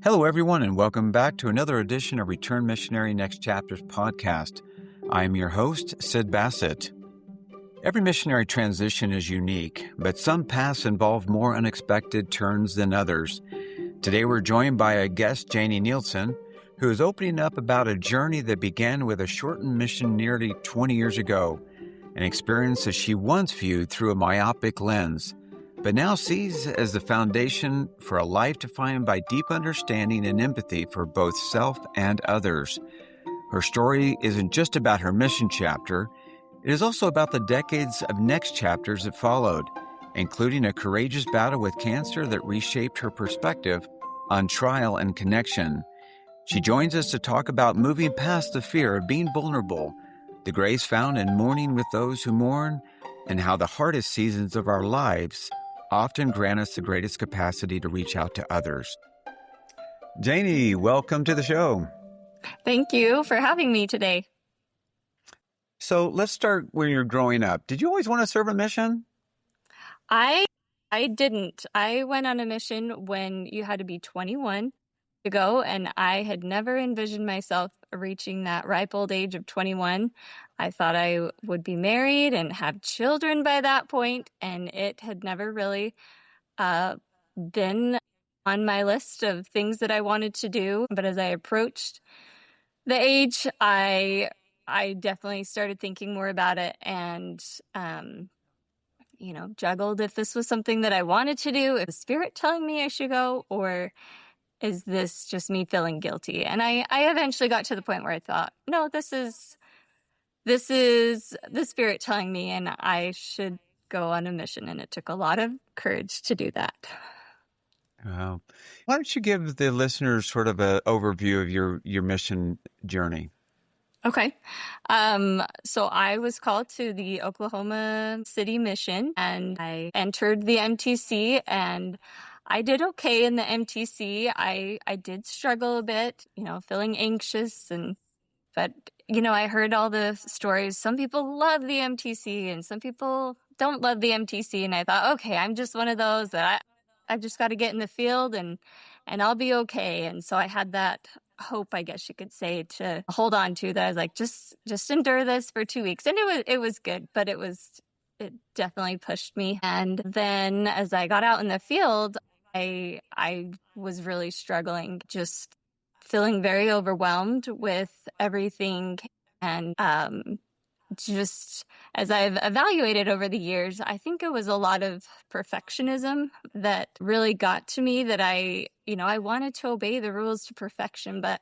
Hello, everyone, and welcome back to another edition of Return Missionary Next Chapters podcast. I am your host, Sid Bassett. Every missionary transition is unique, but some paths involve more unexpected turns than others. Today, we're joined by a guest, Janey Nielsen, who is opening up about a journey that began with a shortened mission nearly 20 years ago, an experience that she once viewed through a myopic lens, but now sees as the foundation for a life defined by deep understanding and empathy for both self and others. Her story isn't just about her mission chapter, it is also about the decades of next chapters that followed, including a courageous battle with cancer that reshaped her perspective on trial and connection. She joins us to talk about moving past the fear of being vulnerable, the grace found in mourning with those who mourn, and how the hardest seasons of our lives often grant us the greatest capacity to reach out to others. Janey, welcome to the show. Thank you for having me today. So let's start when you're growing up. Did you always want to serve a mission? I didn't. I went on a mission when you had to be 21 to go, and I had never envisioned myself reaching that ripe old age of 21. I thought I would be married and have children by that point, and it had never really been on my list of things that I wanted to do. But as I approached the age, I definitely started thinking more about it and, juggled if this was something that I wanted to do, if the Spirit telling me I should go, or is this just me feeling guilty? And I eventually got to the point where I thought, no, this is the Spirit telling me, and I should go on a mission. And it took a lot of courage to do that. Wow. Why don't you give the listeners sort of an overview of your mission journey? Okay. So I was called to the Oklahoma City mission, and I entered the MTC, and I did okay in the MTC. I did struggle a bit, feeling anxious, but I heard all the stories. Some people love the MTC and some people don't love the MTC. And I thought, okay, I'm just one of those that I've just got to get in the field and I'll be okay. And so I had that hope, I guess you could say, to hold on to, that I was like, just endure this for 2 weeks. And it was good, but it definitely pushed me. And then as I got out in the field, I was really struggling, just feeling very overwhelmed with everything. And just as I've evaluated over the years, I think it was a lot of perfectionism that really got to me, that I wanted to obey the rules to perfection, but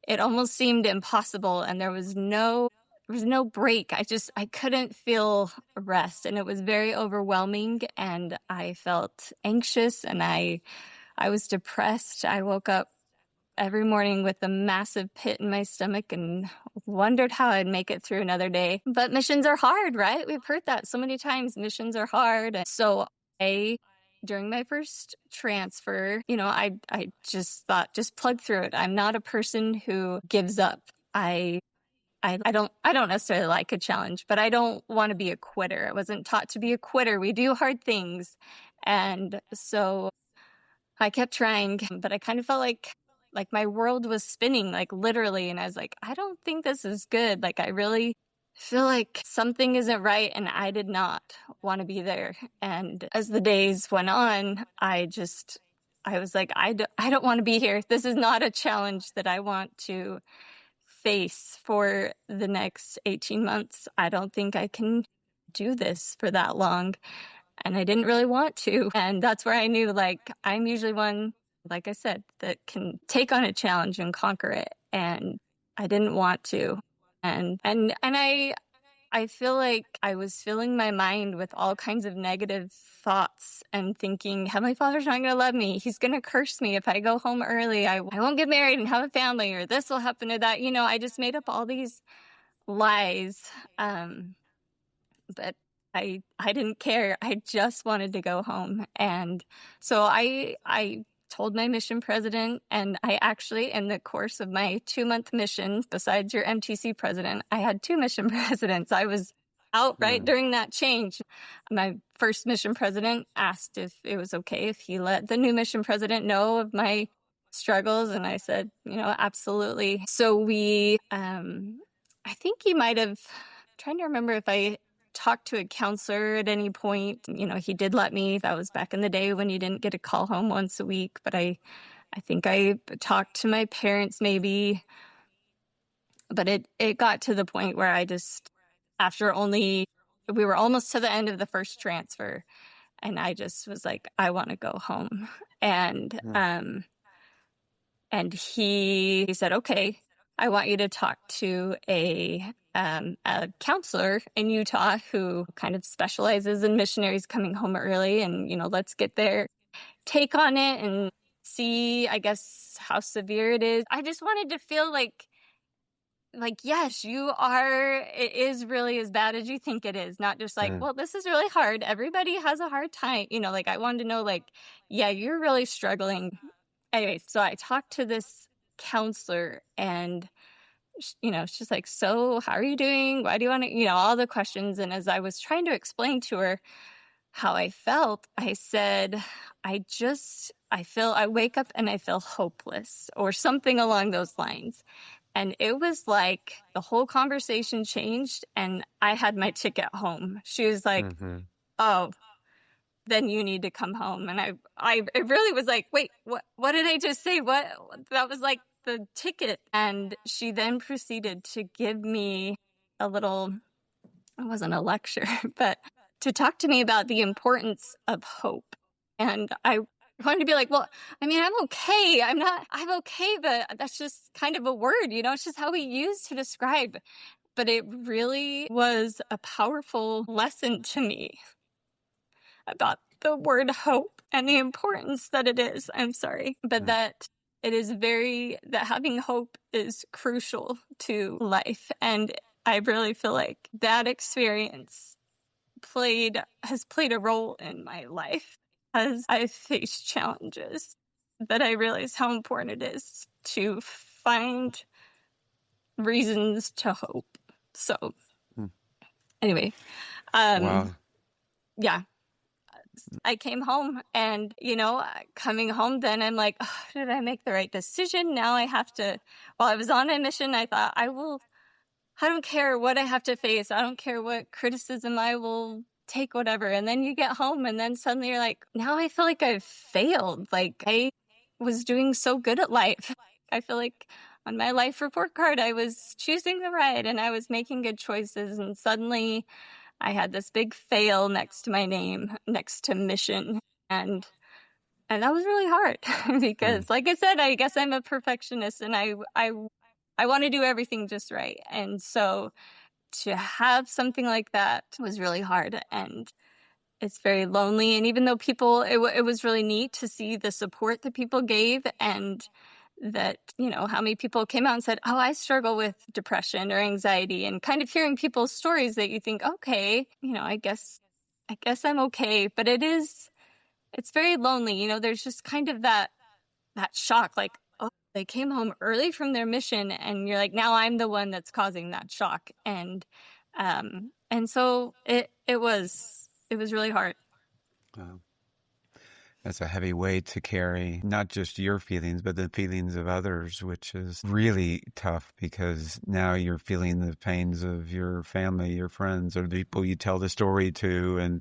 it almost seemed impossible. And there was no break. I couldn't feel rest, and it was very overwhelming, and I felt anxious, and I was depressed. I woke up every morning with a massive pit in my stomach and wondered how I'd make it through another day. But missions are hard, right? We've heard that so many times. Missions are hard. And so during my first transfer, I just thought, just plug through it. I'm not a person who gives up. I don't necessarily like a challenge, but I don't want to be a quitter. I wasn't taught to be a quitter. We do hard things. And so I kept trying, but I kind of felt like my world was spinning, like literally. And I was like, I don't think this is good. Like, I really feel like something isn't right. And I did not want to be there. And as the days went on, I was like, I don't want to be here. This is not a challenge that I want to face for the next 18 months. I don't think I can do this for that long. And I didn't really want to. And that's where I knew, like, I'm usually one, like I said, that can take on a challenge and conquer it. And I didn't want to. And I feel like I was filling my mind with all kinds of negative thoughts and thinking, Heavenly Father's not going to love me. He's going to curse me if I go home early. I won't get married and have a family, or this will happen to that. I just made up all these lies. But I didn't care. I just wanted to go home. And so I told my mission president, and I actually, in the course of my 2-month mission, besides your MTC president, I had 2 mission presidents. I was out right during that change. My first mission president asked if it was okay if he let the new mission president know of my struggles. And I said, absolutely. So I think he might have, trying to remember if I talked to a counselor at any point. He did let me. That was back in the day when you didn't get a call home once a week. But I think I talked to my parents maybe. But it got to the point where I just, we were almost to the end of the first transfer. And I just was like, I want to go home. And and he said, okay, I want you to talk to a counselor in Utah who kind of specializes in missionaries coming home early. And, let's get their take on it and see, I guess, how severe it is. I just wanted to feel like, yes, it is really as bad as you think it is. Not just like, well, this is really hard. Everybody has a hard time. I wanted to know, yeah, you're really struggling. Anyway, so I talked to this counselor and, she's like, so how are you doing? Why do you want to, all the questions. And as I was trying to explain to her how I felt, I said, I wake up and I feel hopeless or something along those lines. And it was like the whole conversation changed and I had my ticket home. She was like, oh, then you need to come home. And I really was like, wait, what did I just say? That was like the ticket. And she then proceeded to give me a little, it wasn't a lecture, but to talk to me about the importance of hope. And I wanted to be like, well, I'm okay. I'm okay, but that's just kind of a word, it's just how we use to describe. But it really was a powerful lesson to me about the word hope and the importance that it is. I'm sorry, but that having hope is crucial to life. And I really feel like that experience has played a role in my life as I've faced challenges, that I realize how important it is to find reasons to hope. So anyway, Wow. yeah, I came home and, coming home then I'm like, oh, did I make the right decision? Now I have to, while I was on a mission, I thought I don't care what I have to face. I don't care what criticism, I will take whatever. And then you get home and then suddenly you're like, now I feel like I've failed. Like I was doing so good at life. I feel like on my life report card, I was choosing the right and I was making good choices. And suddenly I had this big fail next to my name, next to mission. And that was really hard because like I said, I guess I'm a perfectionist and I want to do everything just right. And so to have something like that was really hard and it's very lonely. And even though it was really neat to see the support that people gave and that, how many people came out and said, oh, I struggle with depression or anxiety, and kind of hearing people's stories that you think, okay, I guess I'm okay. But it's very lonely. There's just kind of that shock, like, oh, they came home early from their mission and you're like, now I'm the one that's causing that shock. And so it was really hard. Wow. That's a heavy weight to carry, not just your feelings, but the feelings of others, which is really tough because now you're feeling the pains of your family, your friends, or the people you tell the story to.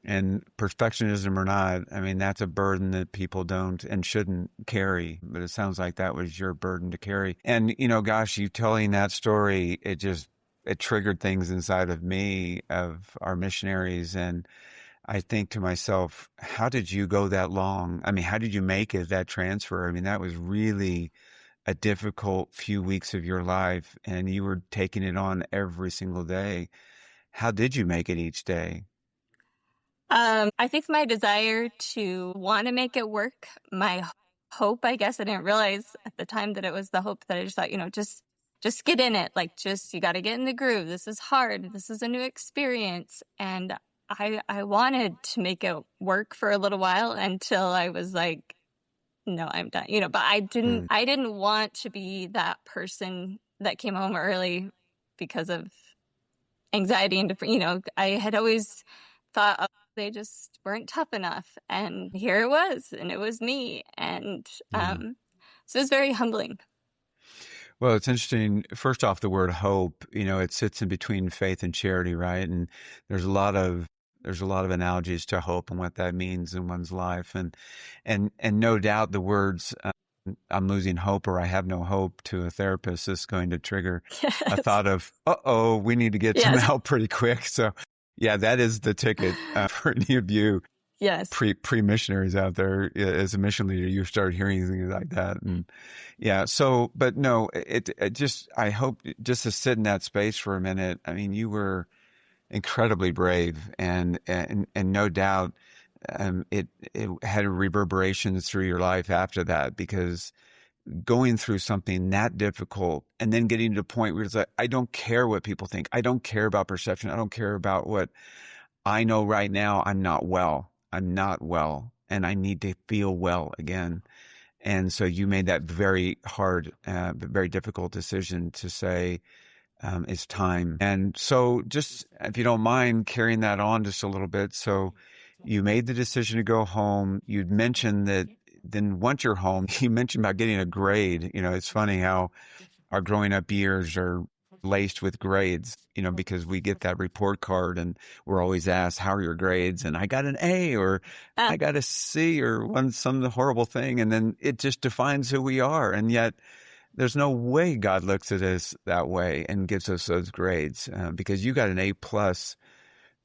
And perfectionism or not, that's a burden that people don't and shouldn't carry. But it sounds like that was your burden to carry. And, gosh, you telling that story, it triggered things inside of me, of our missionaries. And I think to myself, how did you go that long? How did you make it, that transfer? That was really a difficult few weeks of your life, and you were taking it on every single day. How did you make it each day? I think my desire to want to make it work, my hope, I guess I didn't realize at the time that it was the hope, that I just thought, just get in it. Like, you got to get in the groove. This is hard. This is a new experience. And I wanted to make it work for a little while until I was like, no, I'm done. But I didn't want to be that person that came home early because of anxiety and I had always thought, oh, they just weren't tough enough. And here it was, and it was me. And So it's very humbling. Well, it's interesting. First off, the word hope, it sits in between faith and charity, right? And there's a lot of analogies to hope and what that means in one's life. And no doubt the words, I'm losing hope or I have no hope to a therapist is going to trigger a Yes. thought of, uh-oh, we need to get some Yes. help pretty quick. So yeah, that is the ticket for any of you Yes. pre-missionaries out there. As a mission leader, you start hearing things like that. And yeah, so, but no, it just, I hope just to sit in that space for a minute. I mean, you were incredibly brave and no doubt, it had reverberations through your life after that, because going through something that difficult and then getting to the point where it's like, I don't care what people think. I don't care about perception. I don't care about what I know right now. I'm not well. I'm not well and I need to feel well again. And so you made that very hard, very difficult decision to say, it's time. And so just, if you don't mind carrying that on just a little bit. So you made the decision to go home. You'd mentioned that then once you're home, you mentioned about getting a grade. It's funny how our growing up years are laced with grades, because we get that report card and we're always asked, how are your grades? And I got an A or Ah, I got a C or some horrible thing. And then it just defines who we are. And yet there's no way God looks at us that way and gives us those grades, because you got an A+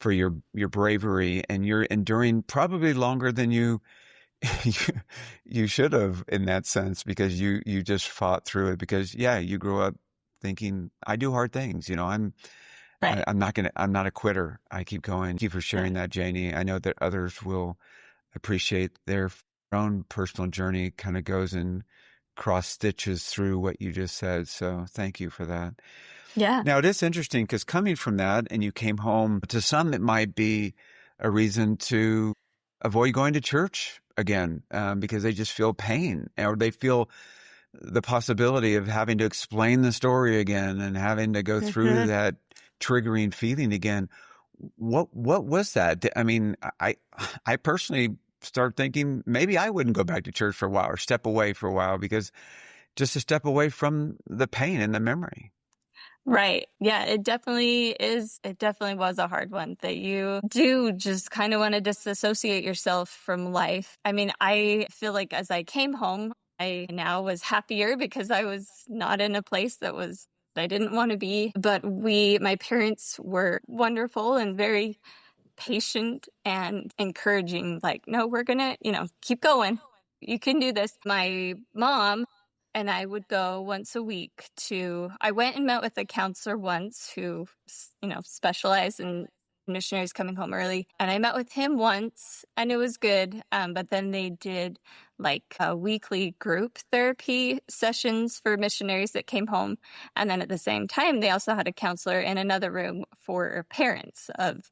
for your bravery and you're enduring probably longer than you you, you should have in that sense, because you just fought through it, because yeah, you grew up thinking I do hard things. right. I'm not a quitter. I keep going. Thank you for Yeah. sharing that, Janey. I know that others will appreciate their own personal journey kind of goes and cross stitches through what you just said. So thank you for that. Yeah. Now, it is interesting because coming from that and you came home, to some, it might be a reason to avoid going to church again, because they just feel pain or they feel the possibility of having to explain the story again and having to go through Mhm. that triggering feeling again. What was that? I mean, I personally start thinking maybe I wouldn't go back to church for a while or step away for a while, because just to step away from the pain and the memory. Right. Yeah, it definitely is. It definitely was a hard one that you do just kind of want to disassociate yourself from life. I mean, I feel like as I came home, I now was happier because I was not in a place that I didn't want to be. But my parents were wonderful and very patient and encouraging, like, no, we're gonna, keep going. You can do this. My mom and I would go once a week I went and met with a counselor once who, specialized in missionaries coming home early. And I met with him once and it was good. But then they did like weekly group therapy sessions for missionaries that came home. And then at the same time, they also had a counselor in another room for parents of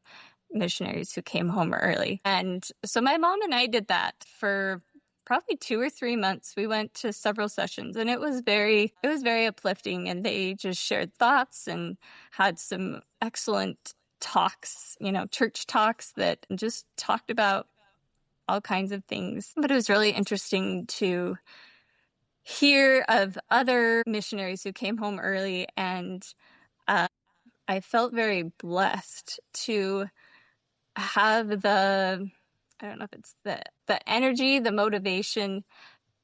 missionaries who came home early. And so my mom and I did that for probably 2 or 3 months. We went to several sessions and it was very uplifting, and they just shared thoughts and had some excellent talks, church talks that just talked about all kinds of things. But it was really interesting to hear of other missionaries who came home early, and uh, I felt very blessed to have I don't know if it's the energy, the motivation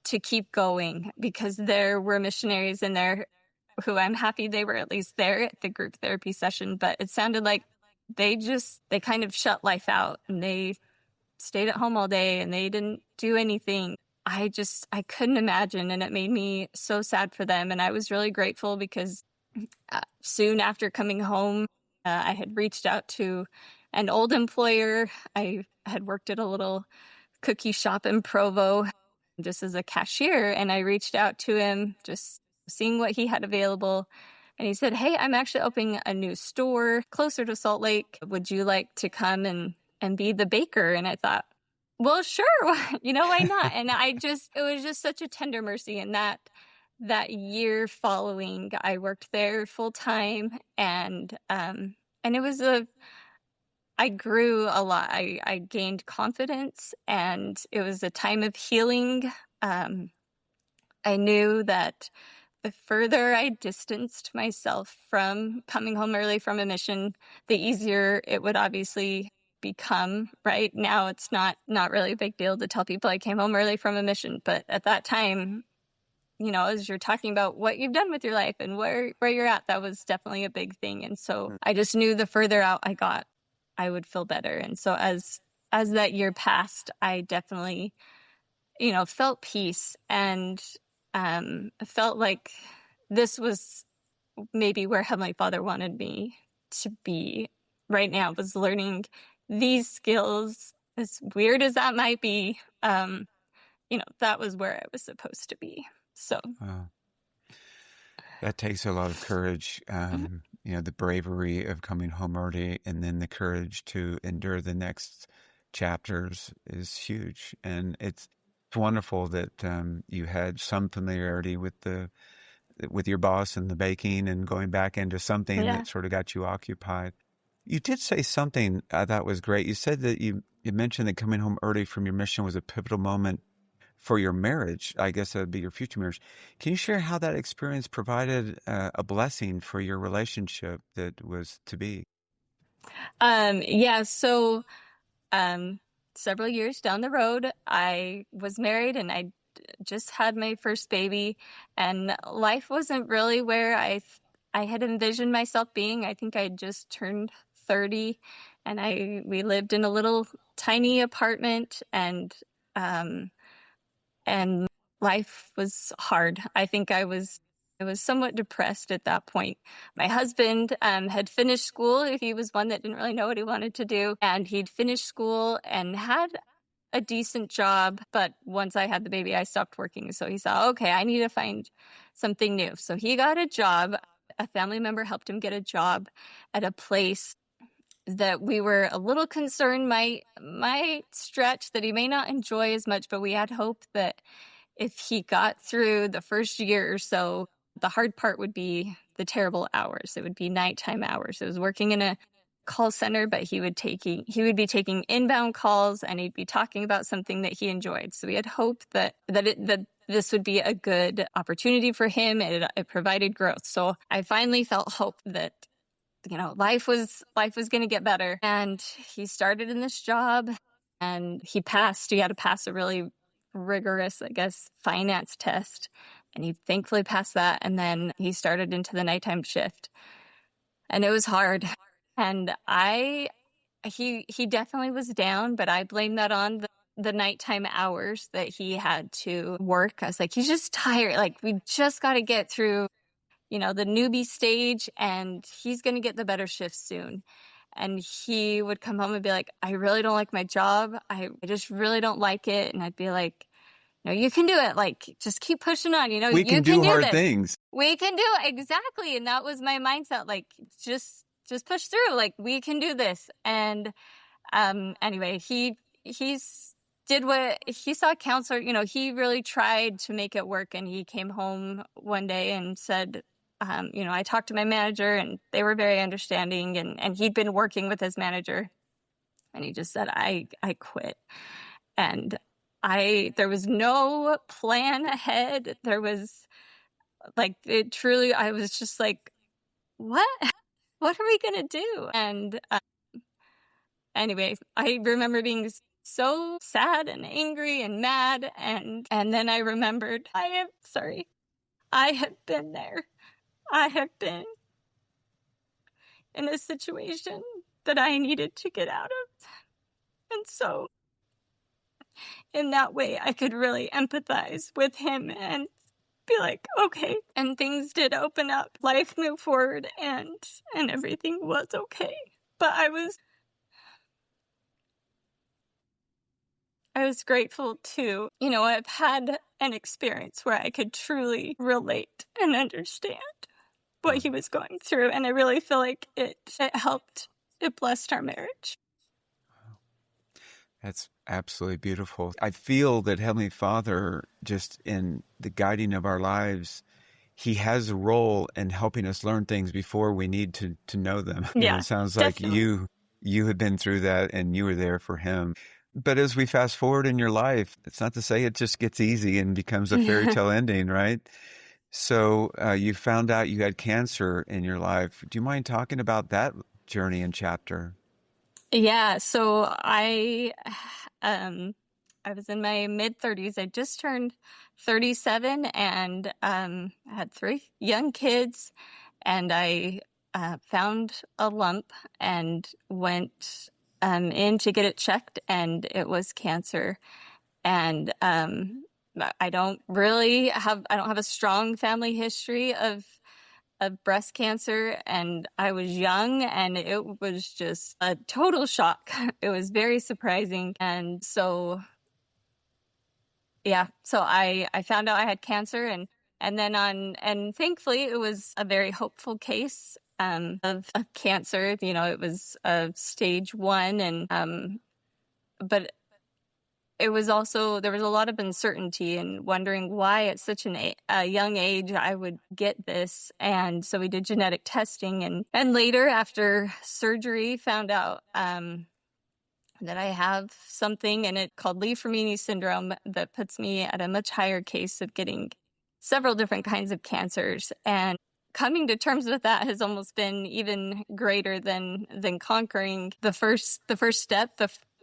to keep going, because there were missionaries in there who I'm happy they were at least there at the group therapy session, but it sounded like they kind of shut life out and they stayed at home all day and they didn't do anything. I couldn't imagine, and it made me so sad for them. And I was really grateful because soon after coming home, I had reached out to an old employer. I had worked at a little cookie shop in Provo just as a cashier, and I reached out to him just seeing what he had available. And he said, "Hey, I'm actually opening a new store closer to Salt Lake. Would you like to come and be the baker?" And I thought, well, sure. Why not? And it was just such a tender mercy. And that year following, I worked there full time, and it was I grew a lot. I gained confidence, and it was a time of healing. Um, I knew that the further I distanced myself from coming home early from a mission, the easier it would obviously become. Right now, it's not really a big deal to tell people I came home early from a mission. But at that time, as you're talking about what you've done with your life and where you're at, that was definitely a big thing. And so I just knew the further out I got, I would feel better. And so as that year passed, I definitely, felt peace and felt like this was maybe where Heavenly Father wanted me to be right now, was learning these skills. As weird as that might be, that was where I was supposed to be. So that takes a lot of courage, the bravery of coming home early, and then the courage to endure the next chapters is huge. And it's wonderful that you had some familiarity with your boss and the baking and going back into something that sort of got you occupied. You did say something I thought was great. You said that you mentioned that coming home early from your mission was a pivotal moment for your marriage. I guess that would be your future marriage. Can you share how that experience provided a blessing for your relationship that was to be? So several years down the road, I was married and I just had my first baby, and life wasn't really where I had envisioned myself being. I think I just turned 30, and we lived in a little tiny apartment, and life was hard. I think I was somewhat depressed at that point. My husband had finished school. He was one that didn't really know what he wanted to do, and he'd finished school and had a decent job. But once I had the baby, I stopped working. So he saw, okay, I need to find something new. So he got a job. A family member helped him get a job at a place that we were a little concerned might stretch, that he may not enjoy as much, but we had hope that if he got through the first year or so, the hard part would be the terrible hours. It would be nighttime hours. It was working in a call center, but he would be taking inbound calls, and he'd be talking about something that he enjoyed. So we had hope that this would be a good opportunity for him. It provided growth. So I finally felt hope that life was going to get better. And he started in this job, and he passed. He had to pass a really rigorous, I guess, finance test, and he thankfully passed that. And then he started into the nighttime shift, and it was hard. And he definitely was down, but I blame that on the nighttime hours that he had to work. I was like, he's just tired. Like, we just got to get through, the newbie stage, and he's going to get the better shift soon. And he would come home and be like, I really don't like my job. I just really don't like it. And I'd be like, no, you can do it. Like, just keep pushing on. We you can do hard this. things. We can do it. Exactly. And that was my mindset. Like, just push through. Like, we can do this. And anyway, he's did what he saw a counselor. He really tried to make it work. And he came home one day and said, I talked to my manager, and they were very understanding, and he'd been working with his manager, and he just said, I quit. And there was no plan ahead. There was I was just like, what are we going to do? And anyway, I remember being so sad and angry and mad. And then I remembered, I have been there. I have been in a situation that I needed to get out of. And so in that way, I could really empathize with him and be like, okay. And things did open up. Life moved forward, and everything was okay. But I was grateful to, I've had an experience where I could truly relate and understand what he was going through. And I really feel like it helped. It blessed our marriage. That's absolutely beautiful. I feel that Heavenly Father, just in the guiding of our lives, He has a role in helping us learn things before we need to know them. Yeah, it sounds definitely. like you had been through that, and you were there for Him. But as we fast forward in your life, it's not to say it just gets easy and becomes a fairy tale ending, right? So you found out you had cancer in your life. Do you mind talking about that journey and chapter? Yeah, so um I was in my mid 30s. I just turned 37 and I had three young kids and I found a lump and went in to get it checked and it was cancer. And I don't have a strong family history of breast cancer, and I was young and it was just a total shock. It was very surprising. And so yeah, so I found out I had cancer and thankfully it was a very hopeful case of cancer. You know, it was stage 1 and but it was also, there was a lot of uncertainty and wondering why at such a young age I would get this. And so we did genetic testing and later after surgery found out that I have something in it called Lee-Fermini syndrome that puts me at a much higher case of getting several different kinds of cancers. And coming to terms with that has almost been even greater than conquering the first step,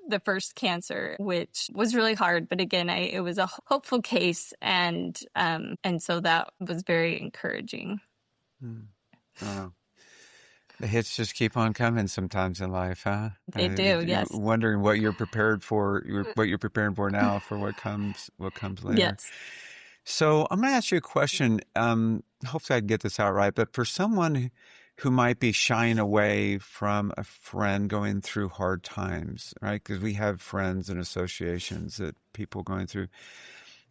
the first cancer, which was really hard. But again, it was a hopeful case, and so that was very encouraging. Oh, the hits just keep on coming sometimes in life, huh? They do, You're yes, wondering what you're prepared for, what you're preparing for now for what comes later. yes. So I'm going to ask you a question. Hopefully I can get this out right. But for someone who might be shying away from a friend going through hard times, right? Because we have friends and associations that people going through,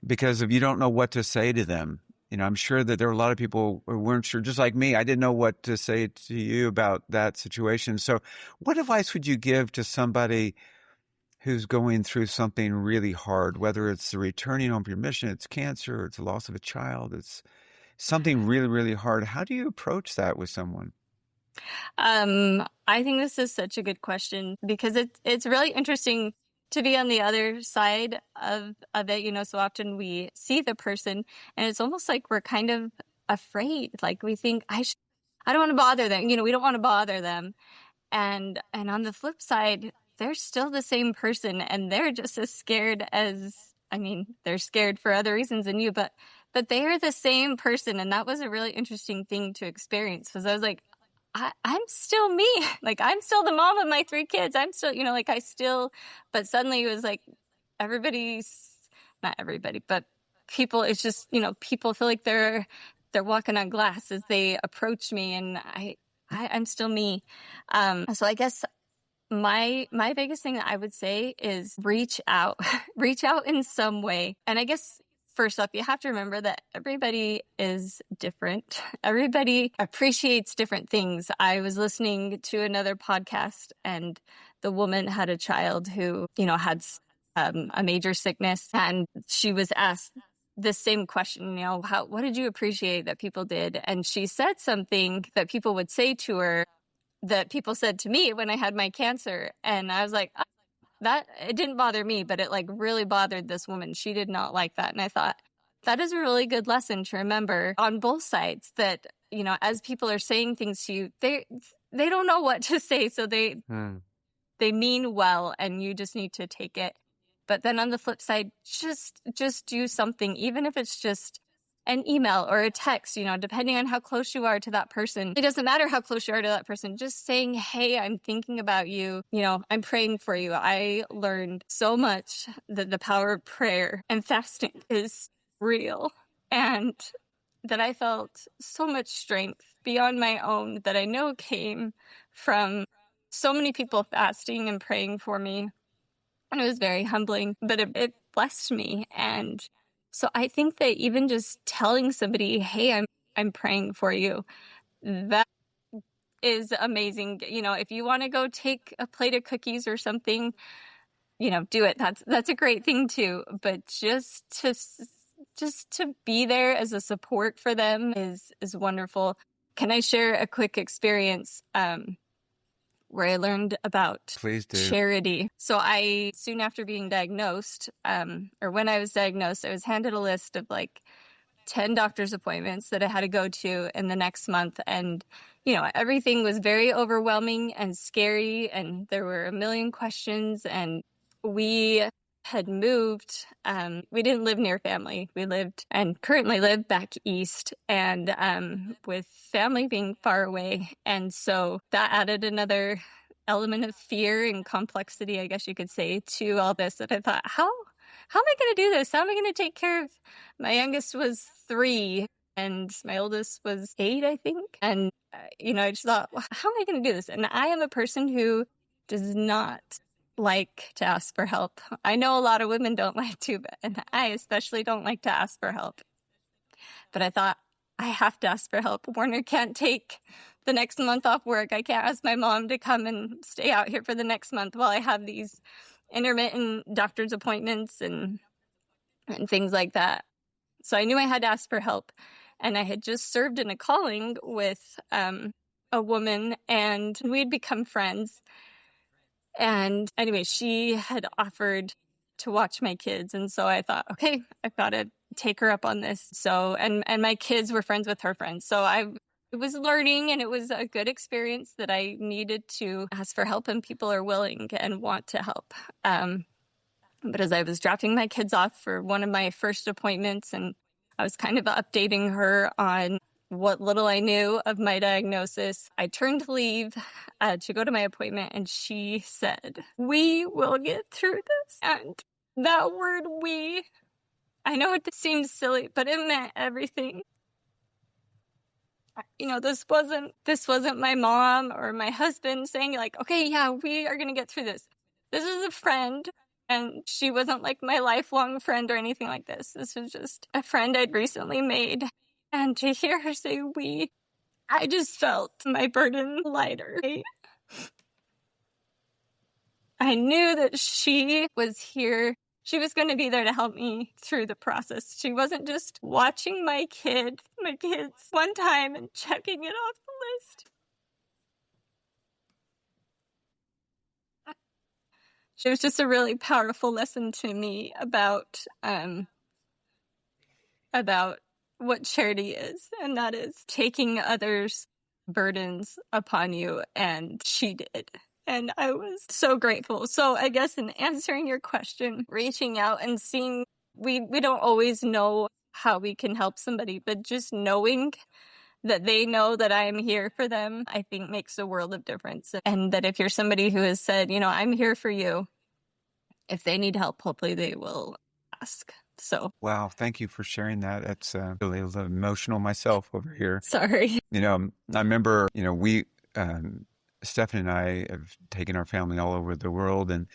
because if you don't know what to say to them, you know, I'm sure that there are a lot of people who weren't sure, just like me. I didn't know what to say to you about that situation. So what advice would you give to somebody who's going through something really hard, whether it's the returning home from your mission, it's cancer, or it's the loss of a child, it's something really, really hard? How do you approach that with someone? I think this is such a good question because it's really interesting to be on the other side of it. You know, so often we see the person and it's almost like we're kind of afraid. Like we think I don't want to bother them. You know, we don't want to bother them. And on the flip side, they're still the same person and they're just as scared as, I mean, they're scared for other reasons than you, but they are the same person. And that was a really interesting thing to experience because I was like, I'm still me. Like, I'm still the mom of my three kids. I'm still, you know, like but suddenly it was like everybody's, not everybody, but people, it's just, you know, people feel like they're walking on glass as they approach me and I'm still me. So I guess my biggest thing that I would say is reach out, reach out in some way. And I guess first up, you have to remember that everybody is different. Everybody appreciates different things. I was listening to another podcast and the woman had a child who, you know, had a major sickness and she was asked the same question, you know, what did you appreciate that people did? And she said something that people would say to her that people said to me when I had my cancer. And I was like, that it didn't bother me, but it like really bothered this woman. She did not like that. And I thought that is a really good lesson to remember on both sides that, you know, as people are saying things to you, they don't know what to say. So they mean well and you just need to take it. But then on the flip side, just do something, even if it's just an email or a text, you know, depending on how close you are to that person. It doesn't matter how close you are to that person. Just saying, hey, I'm thinking about you. You know, I'm praying for you. I learned so much that the power of prayer and fasting is real and that I felt so much strength beyond my own that I know came from so many people fasting and praying for me. And it was very humbling, but it blessed me. And so I think that even just telling somebody, hey, I'm praying for you, that is amazing. You know, if you want to go take a plate of cookies or something, you know, do it. That's a great thing too. But just to be there as a support for them is wonderful. Can I share a quick experience? where I learned about Please do. charity. So I, soon after being diagnosed, or when I was diagnosed, I was handed a list of like 10 doctor's appointments that I had to go to in the next month. And, everything was very overwhelming and scary. And there were a million questions. And we had moved. We didn't live near family. We lived and currently live back east, and with family being far away. And so that added another element of fear and complexity, I guess you could say, to all this, that I thought, how am I going to do this? How am I going to take care of my youngest was 3 and my oldest was 8, I think. And, I just thought, well, how am I going to do this? And I am a person who does not like to ask for help. I know a lot of women don't like to, and I especially don't like to ask for help. But I thought, I have to ask for help. Warner can't take the next month off work. I can't ask my mom to come and stay out here for the next month while I have these intermittent doctor's appointments and things like that. So I knew I had to ask for help. And I had just served in a calling with a woman, and we'd become friends. And anyway, she had offered to watch my kids. And so I thought, okay, I've got to take her up on this. So, and my kids were friends with her friends. So I was learning, and it was a good experience that I needed to ask for help, and people are willing and want to help. But as I was dropping my kids off for one of my first appointments, and I was kind of updating her on what little I knew of my diagnosis, I turned to leave to go to my appointment, and she said, "We will get through this." And that word, "we," I know it seems silly, but it meant everything. This wasn't my mom or my husband saying like, "Okay, yeah, we are going to get through this." This is a friend. And she wasn't like my lifelong friend or anything like this. This was just a friend I'd recently made. And to hear her say "we," I just felt my burden lighter. I knew that she was here. She was going to be there to help me through the process. She wasn't just watching my kids one time and checking it off the list. It was just a really powerful lesson to me about what charity is, and that is taking others' burdens upon you, and she did. And I was so grateful. So I guess in answering your question, reaching out and seeing, we don't always know how we can help somebody, but just knowing that they know that I am here for them, I think makes a world of difference. And that if you're somebody who has said, I'm here for you, if they need help, hopefully they will ask. So, wow, thank you for sharing that. It's really emotional myself over here. Sorry. I remember, we, Stephanie and I have taken our family all over the world, and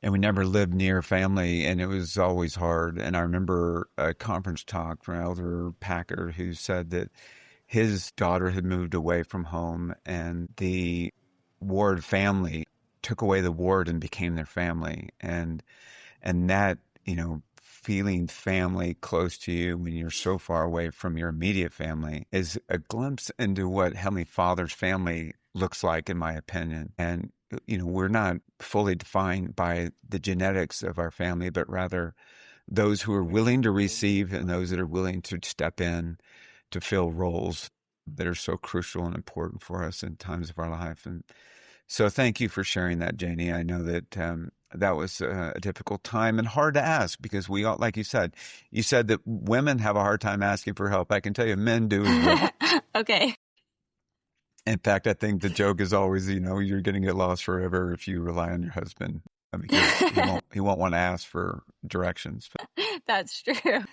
we never lived near family, and it was always hard. And I remember a conference talk from Elder Packer who said that his daughter had moved away from home, and the Ward family took away the Ward and became their family. And that, feeling family close to you when you're so far away from your immediate family is a glimpse into what Heavenly Father's family looks like, in my opinion. And, we're not fully defined by the genetics of our family, but rather those who are willing to receive and those that are willing to step in to fill roles that are so crucial and important for us in times of our life. And so thank you for sharing that, Janey. I know that that was a difficult time and hard to ask, because we all, like you said that women have a hard time asking for help. I can tell you men do as well. Okay. In fact, I think the joke is always, you're going to get lost forever if you rely on your husband. Because he won't want to ask for directions. That's true.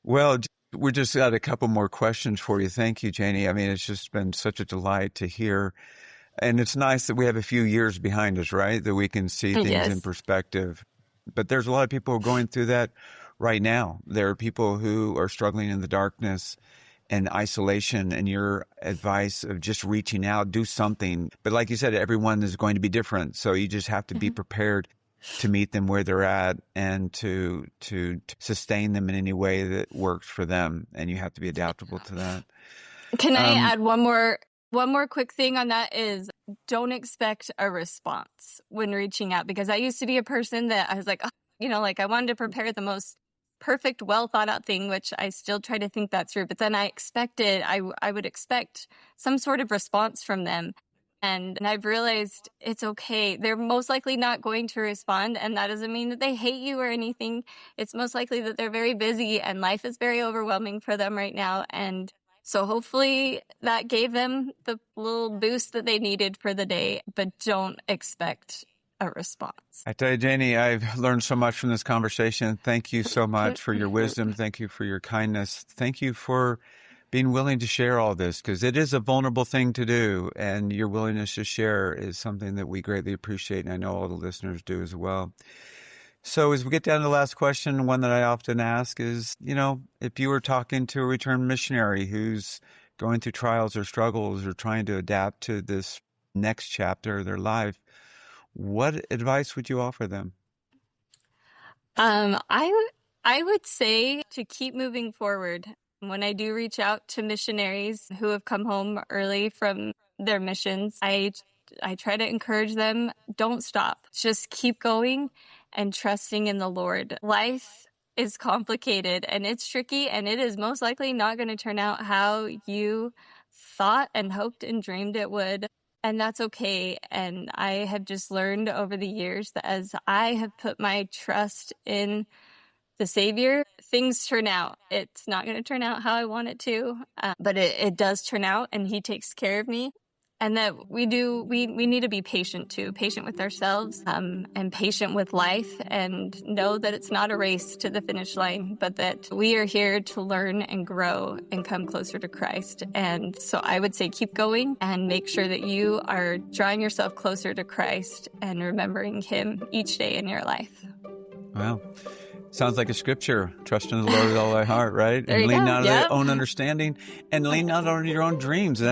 Well, we just got a couple more questions for you. Thank you, Janey. I mean, it's just been such a delight to hear. And it's nice that we have a few years behind us, right? That we can see things in perspective. But there's a lot of people who are going through that right now. There are people who are struggling in the darkness and isolation, and your advice of just reaching out, do something. But like you said, everyone is going to be different. So you just have to be prepared to meet them where they're at and to sustain them in any way that works for them. And you have to be adaptable to that. Can I add one more One more quick thing on that is don't expect a response when reaching out, because I used to be a person that I was like, like I wanted to prepare the most perfect, well thought out thing, which I still try to think that through. But then I would expect some sort of response from them. And I've realized it's okay. They're most likely not going to respond. And that doesn't mean that they hate you or anything. It's most likely that they're very busy and life is very overwhelming for them right now. And so hopefully that gave them the little boost that they needed for the day, but don't expect a response. I tell you, Janey, I've learned so much from this conversation. Thank you so much for your wisdom. Thank you for your kindness. Thank you for being willing to share all this, because it is a vulnerable thing to do, and your willingness to share is something that we greatly appreciate, and I know all the listeners do as well. So as we get down to the last question, one that I often ask is, if you were talking to a returned missionary who's going through trials or struggles or trying to adapt to this next chapter of their life, what advice would you offer them? I would say to keep moving forward. When I do reach out to missionaries who have come home early from their missions, I try to encourage them, don't stop. Just keep going and trusting in the Lord. Life is complicated and it's tricky, and it is most likely not going to turn out how you thought and hoped and dreamed it would. And that's okay. And I have just learned over the years that as I have put my trust in the Savior, things turn out. It's not going to turn out how I want it to, but it does turn out, and He takes care of me. And that we need to be patient too, patient with ourselves, and patient with life, and know that it's not a race to the finish line, but that we are here to learn and grow and come closer to Christ. And so I would say keep going and make sure that you are drawing yourself closer to Christ and remembering Him each day in your life. Well, sounds like a scripture. Trust in the Lord with all thy heart, right? There and you lean go. not on Yep. your own understanding, and lean not on your own dreams and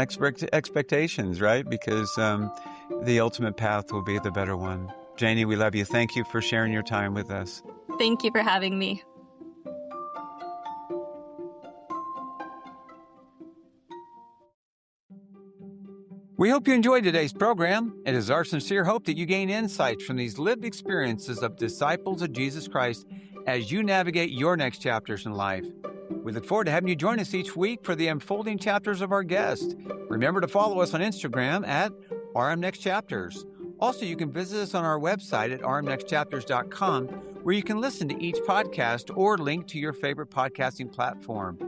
expectations, right? Because the ultimate path will be the better one. Janey, we love you. Thank you for sharing your time with us. Thank you for having me. We hope you enjoyed today's program. It is our sincere hope that you gain insights from these lived experiences of disciples of Jesus Christ as you navigate your next chapters in life. We look forward to having you join us each week for the unfolding chapters of our guest. Remember to follow us on Instagram at rmnextchapters. Also, you can visit us on our website at rmnextchapters.com, where you can listen to each podcast or link to your favorite podcasting platform.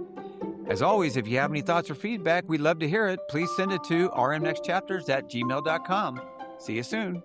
As always, if you have any thoughts or feedback, we'd love to hear it. Please send it to rmnextchapters@gmail.com. See you soon.